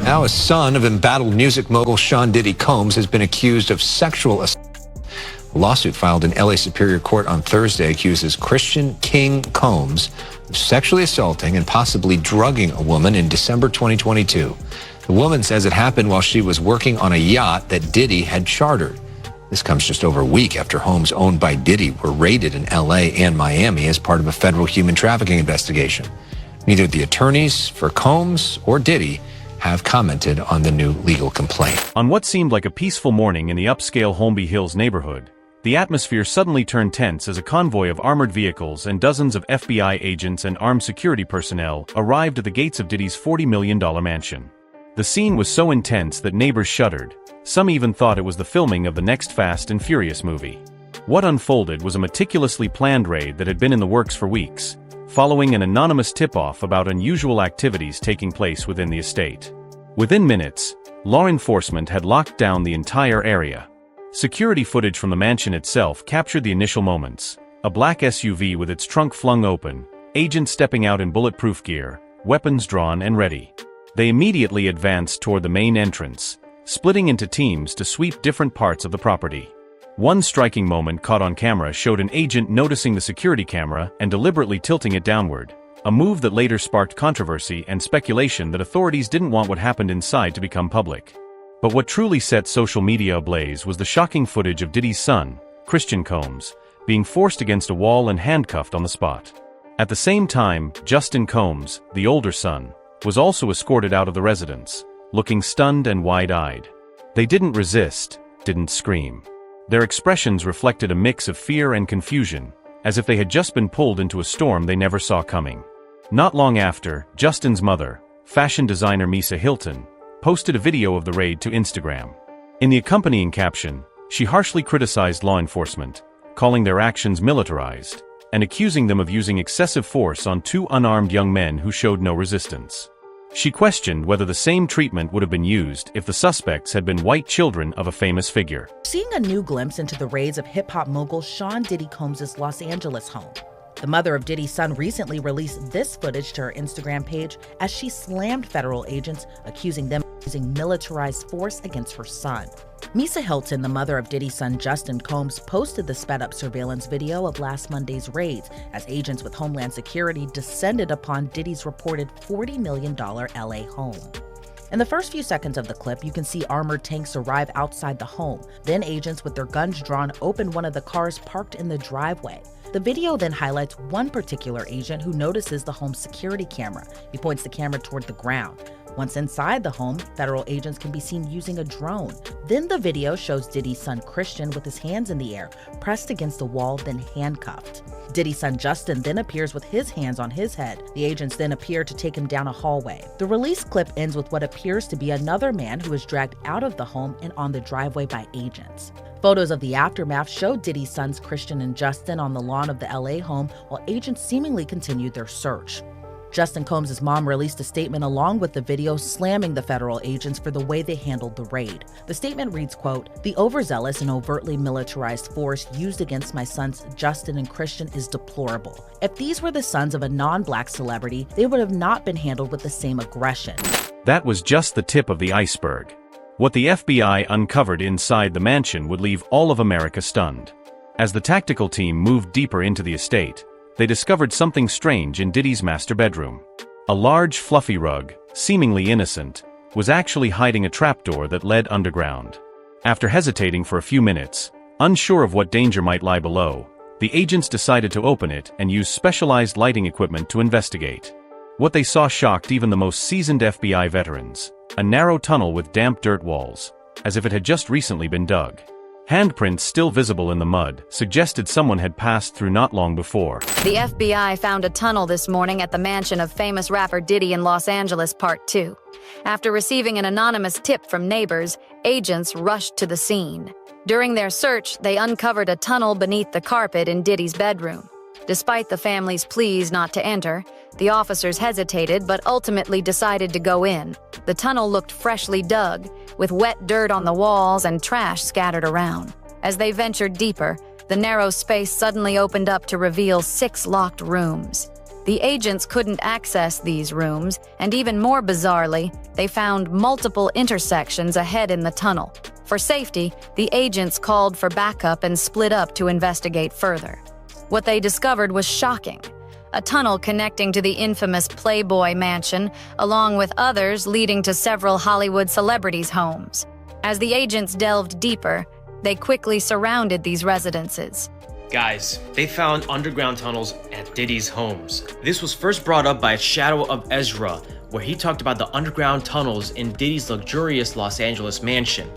Now, a son of embattled music mogul Sean Diddy Combs has been accused of sexual assault. A lawsuit filed in LA Superior Court on Thursday accuses Christian King Combs of sexually assaulting and possibly drugging a woman in December 2022. The woman says it happened while she was working on a yacht that Diddy had chartered. This comes just over a week after homes owned by Diddy were raided in LA and Miami as part of a federal human trafficking investigation. Neither the attorneys for Combs or Diddy have commented on the new legal complaint. On what seemed like a peaceful morning in the upscale Holmby Hills neighborhood, the atmosphere suddenly turned tense as a convoy of armored vehicles and dozens of FBI agents and armed security personnel arrived at the gates of Diddy's $40 million mansion. The scene was so intense that neighbors shuddered. Some even thought it was the filming of the next Fast and Furious movie. What unfolded was a meticulously planned raid that had been in the works for weeks, following an anonymous tip-off about unusual activities taking place within the estate. Within minutes, law enforcement had locked down the entire area. Security footage from the mansion itself captured the initial moments. A black SUV with its trunk flung open, agents stepping out in bulletproof gear, weapons drawn and ready. They immediately advanced toward the main entrance, splitting into teams to sweep different parts of the property. One striking moment caught on camera showed an agent noticing the security camera and deliberately tilting it downward, a move that later sparked controversy and speculation that authorities didn't want what happened inside to become public. But what truly set social media ablaze was the shocking footage of Diddy's son, Christian Combs, being forced against a wall and handcuffed on the spot. At the same time, Justin Combs, the older son, was also escorted out of the residence, looking stunned and wide-eyed. They didn't resist, didn't scream. Their expressions reflected a mix of fear and confusion, as if they had just been pulled into a storm they never saw coming. Not long after, Justin's mother, fashion designer Misa Hilton, posted a video of the raid to Instagram. In the accompanying caption, she harshly criticized law enforcement, calling their actions militarized, and accusing them of using excessive force on two unarmed young men who showed no resistance. She questioned whether the same treatment would have been used if the suspects had been white children of a famous figure. Seeing a new glimpse into the raids of hip-hop mogul Sean Diddy Combs' Los Angeles home. The mother of Diddy's son recently released this footage to her Instagram page as she slammed federal agents, accusing them of using militarized force against her son. Misa Hilton, the mother of Diddy's son Justin Combs, posted the sped-up surveillance video of last Monday's raids as agents with Homeland Security descended upon Diddy's reported $40 million LA home. In the first few seconds of the clip, you can see armored tanks arrive outside the home. Then agents with their guns drawn open one of the cars parked in the driveway. The video then highlights one particular agent who notices the home's security camera. He points the camera toward the ground. Once inside the home, federal agents can be seen using a drone. Then the video shows Diddy's son Christian with his hands in the air, pressed against the wall, then handcuffed. Diddy's son Justin then appears with his hands on his head. The agents then appear to take him down a hallway. The release clip ends with what appears to be another man who is dragged out of the home and on the driveway by agents. Photos of the aftermath show Diddy's sons Christian and Justin on the lawn of the LA home while agents seemingly continued their search. Justin Combs' mom released a statement along with the video slamming the federal agents for the way they handled the raid. The statement reads, quote, "The overzealous and overtly militarized force used against my sons Justin and Christian is deplorable. If these were the sons of a non-black celebrity, they would have not been handled with the same aggression." That was just the tip of the iceberg. What the FBI uncovered inside the mansion would leave all of America stunned. As the tactical team moved deeper into the estate, they discovered something strange in Diddy's master bedroom. A large, fluffy rug, seemingly innocent, was actually hiding a trapdoor that led underground. After hesitating for a few minutes, unsure of what danger might lie below, the agents decided to open it and use specialized lighting equipment to investigate. What they saw shocked even the most seasoned FBI veterans: a narrow tunnel with damp dirt walls, as if it had just recently been dug. Handprints still visible in the mud suggested someone had passed through not long before. The FBI found a tunnel this morning at the mansion of famous rapper Diddy in Los Angeles, Part 2. After receiving an anonymous tip from neighbors, agents rushed to the scene. During their search, they uncovered a tunnel beneath the carpet in Diddy's bedroom. Despite the family's pleas not to enter, the officers hesitated but ultimately decided to go in. The tunnel looked freshly dug, with wet dirt on the walls and trash scattered around. As they ventured deeper, the narrow space suddenly opened up to reveal 6 locked rooms. The agents couldn't access these rooms, and even more bizarrely, they found multiple intersections ahead in the tunnel. For safety, the agents called for backup and split up to investigate further. What they discovered was shocking. A tunnel connecting to the infamous Playboy Mansion, along with others leading to several Hollywood celebrities' homes. As the agents delved deeper, they quickly surrounded these residences. Guys, they found underground tunnels at Diddy's homes. This was first brought up by Shadow of Ezra, where he talked about the underground tunnels in Diddy's luxurious Los Angeles mansion.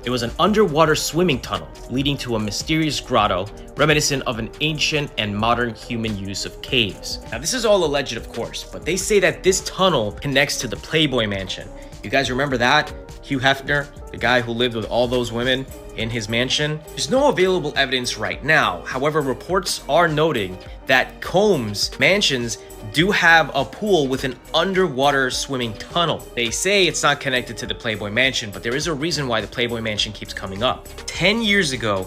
It was an underwater swimming tunnel leading to a mysterious grotto, reminiscent of an ancient and modern human use of caves. Now, this is all alleged, of course, but they say that this tunnel connects to the Playboy Mansion. You guys remember that? Hugh Hefner, the guy who lived with all those women in his mansion? There's no available evidence right now. However, reports are noting that Combs' mansions do have a pool with an underwater swimming tunnel. They say it's not connected to the Playboy Mansion, but there is a reason why the Playboy Mansion keeps coming up. 10 years ago,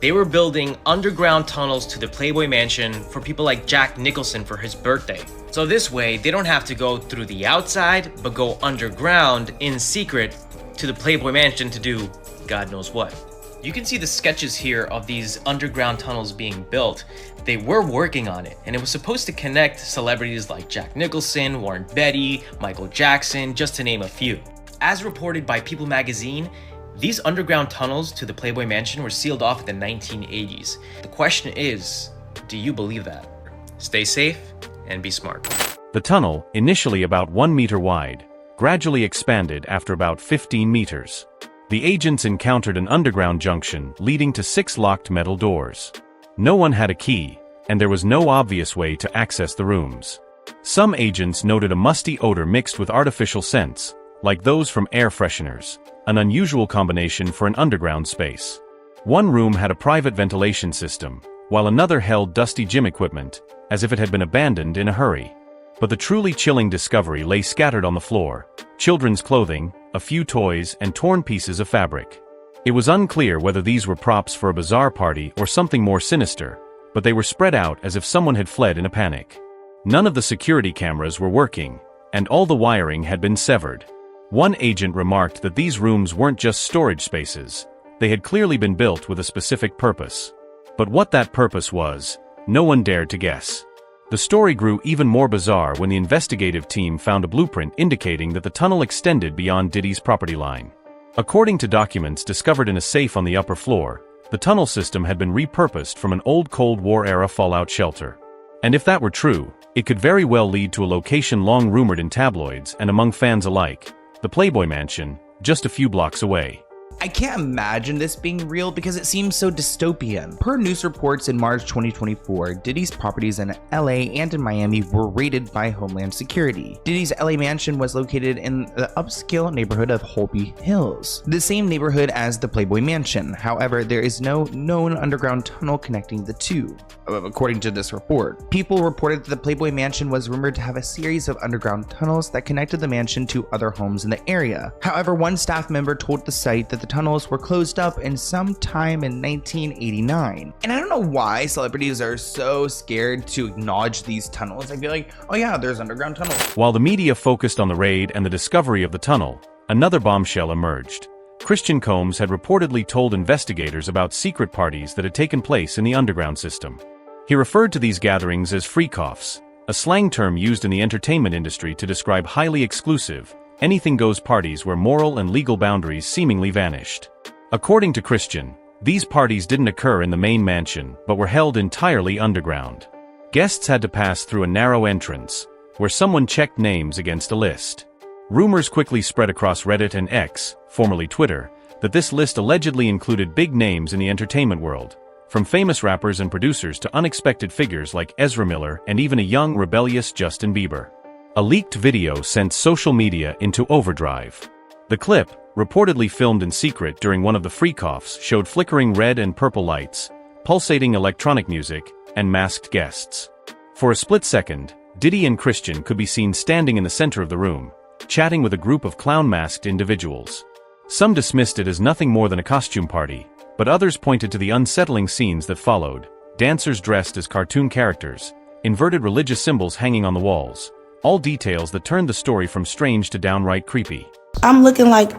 they were building underground tunnels to the Playboy Mansion for people like Jack Nicholson for his birthday. So this way, they don't have to go through the outside, but go underground in secret to the Playboy Mansion to do God knows what. You can see the sketches here of these underground tunnels being built. They were working on it, and it was supposed to connect celebrities like Jack Nicholson, Warren Beatty, Michael Jackson, just to name a few. As reported by People magazine, these underground tunnels to the Playboy Mansion were sealed off in the 1980s. The question is, do you believe that? Stay safe and be smart. The tunnel, initially about 1 meter wide, gradually expanded after about 15 meters. The agents encountered an underground junction leading to 6 locked metal doors. No one had a key, and there was no obvious way to access the rooms. Some agents noted a musty odor mixed with artificial scents, like those from air fresheners, an unusual combination for an underground space. One room had a private ventilation system, while another held dusty gym equipment, as if it had been abandoned in a hurry. But the truly chilling discovery lay scattered on the floor: children's clothing, a few toys, and torn pieces of fabric. It was unclear whether these were props for a bizarre party or something more sinister, but they were spread out as if someone had fled in a panic. None of the security cameras were working, and all the wiring had been severed. One agent remarked that these rooms weren't just storage spaces. They had clearly been built with a specific purpose. But what that purpose was, no one dared to guess. The story grew even more bizarre when the investigative team found a blueprint indicating that the tunnel extended beyond Diddy's property line. According to documents discovered in a safe on the upper floor, the tunnel system had been repurposed from an old Cold War-era fallout shelter. And if that were true, it could very well lead to a location long rumored in tabloids and among fans alike: the Playboy Mansion, just a few blocks away. I can't imagine this being real because it seems so dystopian. Per news reports in March 2024, Diddy's properties in LA and in Miami were raided by Homeland Security. Diddy's LA mansion was located in the upscale neighborhood of Holby Hills, the same neighborhood as the Playboy Mansion. However, there is no known underground tunnel connecting the two, according to this report. People reported that the Playboy Mansion was rumored to have a series of underground tunnels that connected the mansion to other homes in the area. However, one staff member told the site that the tunnels were closed up in some time in 1989. And I don't know why celebrities are so scared to acknowledge these tunnels. I feel like, oh yeah, there's underground tunnels. While the media focused on the raid and the discovery of the tunnel, another bombshell emerged. Christian Combs had reportedly told investigators about secret parties that had taken place in the underground system. He referred to these gatherings as freak-offs, a slang term used in the entertainment industry to describe highly exclusive, anything-goes parties where moral and legal boundaries seemingly vanished. According to Christian, these parties didn't occur in the main mansion, but were held entirely underground. Guests had to pass through a narrow entrance, where someone checked names against a list. Rumors quickly spread across Reddit and X, formerly Twitter, that this list allegedly included big names in the entertainment world, from famous rappers and producers to unexpected figures like Ezra Miller and even a young, rebellious Justin Bieber. A leaked video sent social media into overdrive. The clip, reportedly filmed in secret during one of the freak-offs, showed flickering red and purple lights, pulsating electronic music, and masked guests. For a split second, Diddy and Christian could be seen standing in the center of the room, chatting with a group of clown-masked individuals. Some dismissed it as nothing more than a costume party, but others pointed to the unsettling scenes that followed: dancers dressed as cartoon characters, inverted religious symbols hanging on the walls, all details that turned the story from strange to downright creepy. I'm looking like,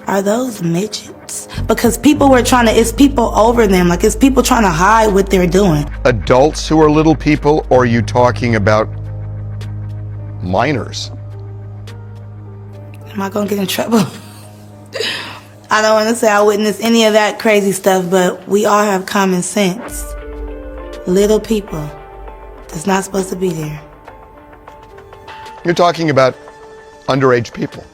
are those midgets? Because people were it's people over them, like it's people trying to hide what they're doing. Adults who are little people, or are you talking about minors? Am I gonna get in trouble? I don't want to say I witnessed any of that crazy stuff, but we all have common sense. Little people that's not supposed to be there. You're talking about underage people.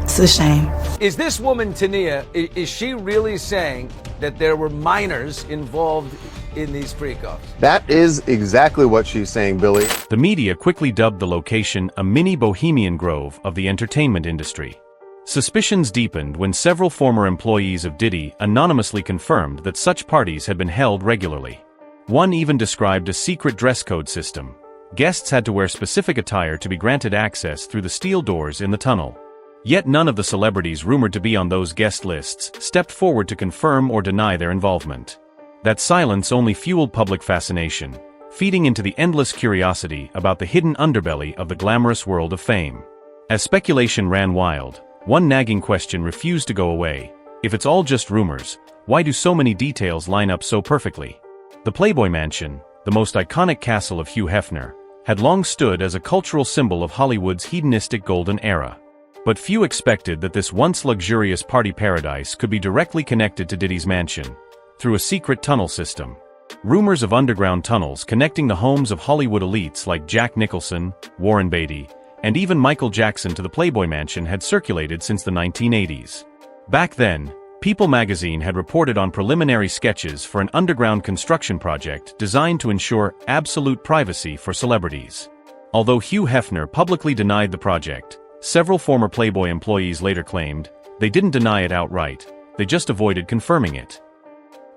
It's a shame. Is this woman, Tania, is she really saying that there were minors involved in these freak-offs? That is exactly what she's saying, Billy. The media quickly dubbed the location a mini Bohemian Grove of the entertainment industry. Suspicions deepened when several former employees of Diddy anonymously confirmed that such parties had been held regularly. One even described a secret dress code system. Guests had to wear specific attire to be granted access through the steel doors in the tunnel. Yet none of the celebrities rumored to be on those guest lists stepped forward to confirm or deny their involvement. That silence only fueled public fascination, feeding into the endless curiosity about the hidden underbelly of the glamorous world of fame. As speculation ran wild, one nagging question refused to go away. If it's all just rumors, why do so many details line up so perfectly? The Playboy Mansion, the most iconic castle of Hugh Hefner, had long stood as a cultural symbol of Hollywood's hedonistic golden era. But few expected that this once luxurious party paradise could be directly connected to Diddy's mansion, through a secret tunnel system. Rumors of underground tunnels connecting the homes of Hollywood elites like Jack Nicholson, Warren Beatty, and even Michael Jackson to the Playboy Mansion had circulated since the 1980s. Back then, People magazine had reported on preliminary sketches for an underground construction project designed to ensure absolute privacy for celebrities. Although Hugh Hefner publicly denied the project, several former Playboy employees later claimed they didn't deny it outright, they just avoided confirming it.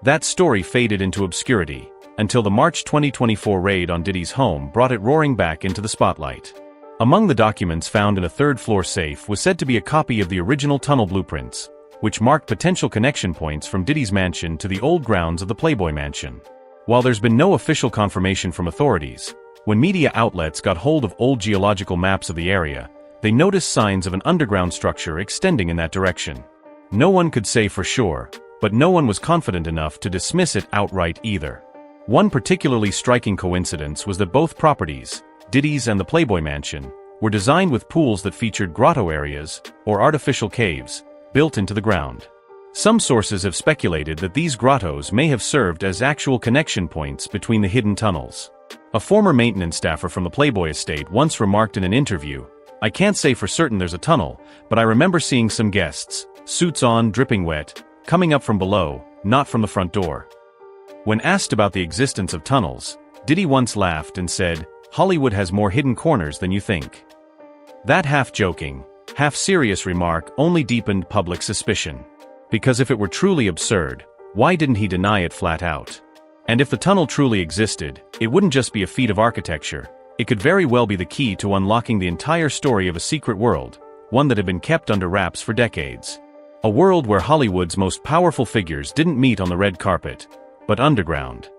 That story faded into obscurity, until the March 2024 raid on Diddy's home brought it roaring back into the spotlight. Among the documents found in a third-floor safe was said to be a copy of the original tunnel blueprints, which marked potential connection points from Diddy's mansion to the old grounds of the Playboy Mansion. While there's been no official confirmation from authorities, when media outlets got hold of old geological maps of the area, they noticed signs of an underground structure extending in that direction. No one could say for sure, but no one was confident enough to dismiss it outright either. One particularly striking coincidence was that both properties, Diddy's and the Playboy Mansion, were designed with pools that featured grotto areas, or artificial caves, built into the ground. Some sources have speculated that these grottos may have served as actual connection points between the hidden tunnels. A former maintenance staffer from the Playboy estate once remarked in an interview, "I can't say for certain there's a tunnel, but I remember seeing some guests, suits on, dripping wet, coming up from below, not from the front door." When asked about the existence of tunnels, Diddy once laughed and said, "Hollywood has more hidden corners than you think." That half-joking, half-serious remark only deepened public suspicion. Because if it were truly absurd, why didn't he deny it flat out? And if the tunnel truly existed, it wouldn't just be a feat of architecture, it could very well be the key to unlocking the entire story of a secret world, one that had been kept under wraps for decades. A world where Hollywood's most powerful figures didn't meet on the red carpet, but underground.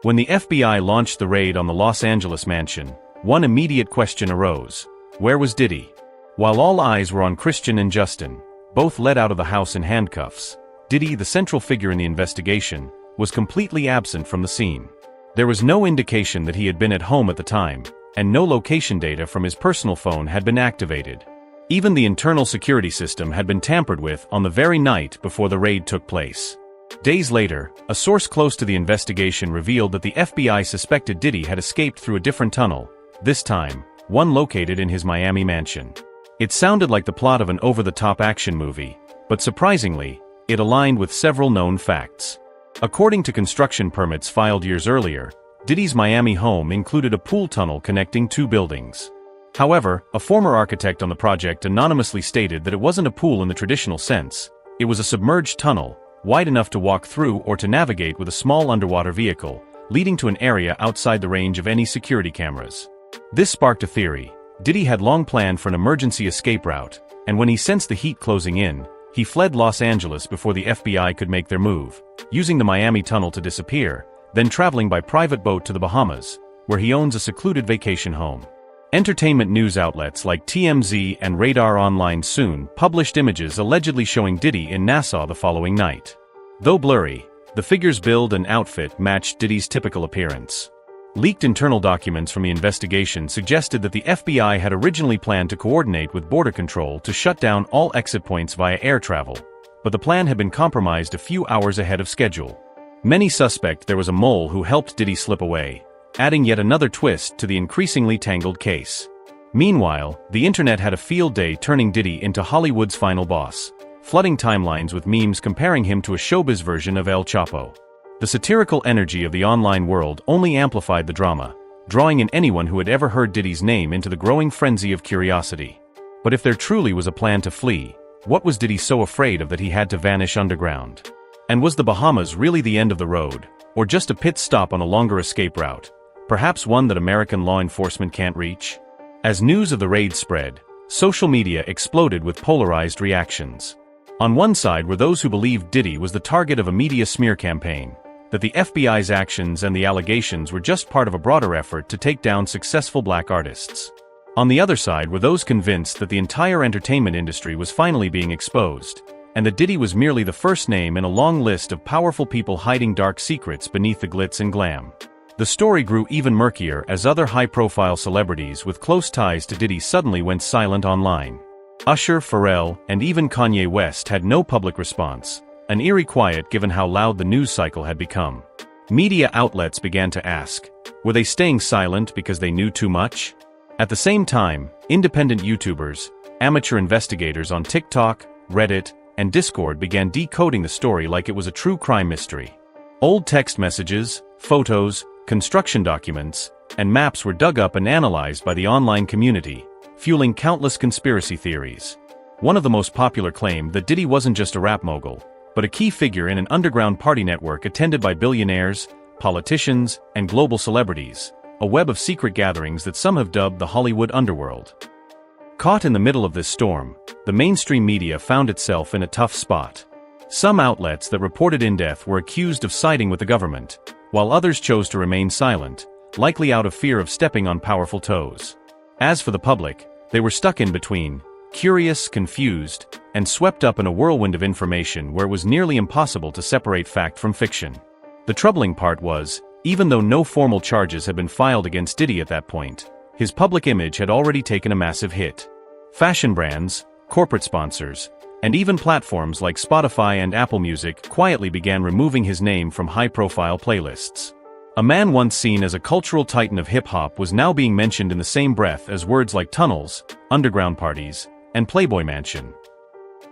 When the FBI launched the raid on the Los Angeles mansion, one immediate question arose: where was Diddy? While all eyes were on Christian and Justin, both led out of the house in handcuffs, Diddy, the central figure in the investigation, was completely absent from the scene. There was no indication that he had been at home at the time, and no location data from his personal phone had been activated. Even the internal security system had been tampered with on the very night before the raid took place. Days later, a source close to the investigation revealed that the FBI suspected Diddy had escaped through a different tunnel, this time, one located in his Miami mansion. It sounded like the plot of an over-the-top action movie, but surprisingly, it aligned with several known facts. According to construction permits filed years earlier, Diddy's Miami home included a pool tunnel connecting two buildings. However, a former architect on the project anonymously stated that it wasn't a pool in the traditional sense, it was a submerged tunnel, wide enough to walk through or to navigate with a small underwater vehicle, leading to an area outside the range of any security cameras. This sparked a theory. Diddy had long planned for an emergency escape route, and when he sensed the heat closing in, he fled Los Angeles before the FBI could make their move, using the Miami tunnel to disappear, then traveling by private boat to the Bahamas, where he owns a secluded vacation home. Entertainment news outlets like TMZ and Radar Online soon published images allegedly showing Diddy in Nassau the following night. Though blurry, the figure's build and outfit matched Diddy's typical appearance. Leaked internal documents from the investigation suggested that the FBI had originally planned to coordinate with Border Control to shut down all exit points via air travel, but the plan had been compromised a few hours ahead of schedule. Many suspect there was a mole who helped Diddy slip away, adding yet another twist to the increasingly tangled case. Meanwhile, the internet had a field day turning Diddy into Hollywood's final boss, flooding timelines with memes comparing him to a showbiz version of El Chapo. The satirical energy of the online world only amplified the drama, drawing in anyone who had ever heard Diddy's name into the growing frenzy of curiosity. But if there truly was a plan to flee, what was Diddy so afraid of that he had to vanish underground? And was the Bahamas really the end of the road, or just a pit stop on a longer escape route? Perhaps one that American law enforcement can't reach? As news of the raid spread, social media exploded with polarized reactions. On one side were those who believed Diddy was the target of a media smear campaign, that the FBI's actions and the allegations were just part of a broader effort to take down successful black artists. On the other side were those convinced that the entire entertainment industry was finally being exposed, and that Diddy was merely the first name in a long list of powerful people hiding dark secrets beneath the glitz and glam. The story grew even murkier as other high-profile celebrities with close ties to Diddy suddenly went silent online. Usher, Pharrell, and even Kanye West had no public response, an eerie quiet given how loud the news cycle had become. Media outlets began to ask, were they staying silent because they knew too much? At the same time, independent YouTubers, amateur investigators on TikTok, Reddit, and Discord began decoding the story like it was a true crime mystery. Old text messages, photos, construction documents, and maps were dug up and analyzed by the online community, fueling countless conspiracy theories. One of the most popular claimed that Diddy wasn't just a rap mogul, but a key figure in an underground party network attended by billionaires, politicians, and global celebrities, a web of secret gatherings that some have dubbed the Hollywood underworld. Caught in the middle of this storm, the mainstream media found itself in a tough spot. Some outlets that reported in depth were accused of siding with the government, while others chose to remain silent, likely out of fear of stepping on powerful toes. As for the public, they were stuck in between, curious, confused, and swept up in a whirlwind of information where it was nearly impossible to separate fact from fiction. The troubling part was, even though no formal charges had been filed against Diddy at that point, his public image had already taken a massive hit. Fashion brands, corporate sponsors, and even platforms like Spotify and Apple Music quietly began removing his name from high-profile playlists. A man once seen as a cultural titan of hip-hop was now being mentioned in the same breath as words like tunnels, underground parties, and Playboy Mansion.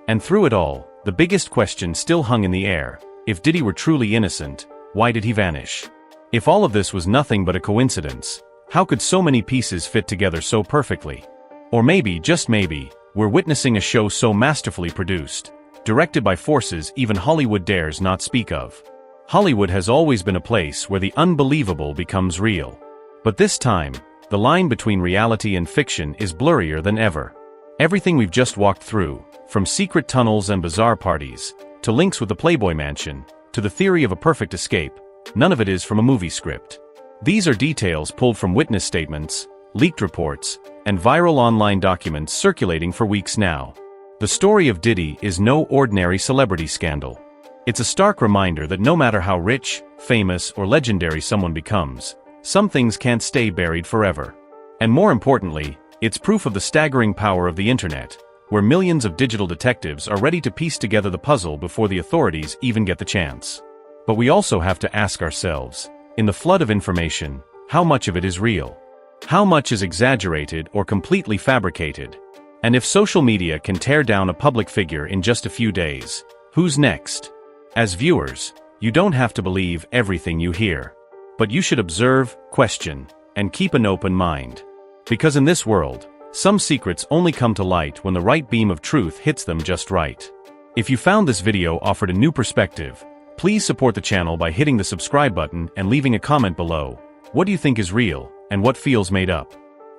And through it all, the biggest question still hung in the air: if Diddy were truly innocent, why did he vanish? If all of this was nothing but a coincidence, how could so many pieces fit together so perfectly? Or maybe, just maybe, we're witnessing a show so masterfully produced, directed by forces even Hollywood dares not speak of. Hollywood has always been a place where the unbelievable becomes real. But this time, the line between reality and fiction is blurrier than ever. Everything we've just walked through, from secret tunnels and bizarre parties, to links with the Playboy Mansion, to the theory of a perfect escape, none of it is from a movie script. These are details pulled from witness statements, leaked reports, and viral online documents circulating for weeks now. The story of Diddy is no ordinary celebrity scandal. It's a stark reminder that no matter how rich, famous, or legendary someone becomes, some things can't stay buried forever. And more importantly, it's proof of the staggering power of the internet, where millions of digital detectives are ready to piece together the puzzle before the authorities even get the chance. But we also have to ask ourselves, in the flood of information, how much of it is real? How much is exaggerated or completely fabricated? And if social media can tear down a public figure in just a few days, who's next? As viewers, you don't have to believe everything you hear. But you should observe, question, and keep an open mind. Because in this world, some secrets only come to light when the right beam of truth hits them just right. If you found this video offered a new perspective, please support the channel by hitting the subscribe button and leaving a comment below. What do you think is real, and what feels made up?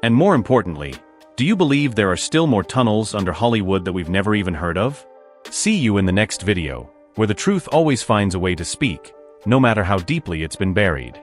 And more importantly, do you believe there are still more tunnels under Hollywood that we've never even heard of? See you in the next video, where the truth always finds a way to speak, no matter how deeply it's been buried.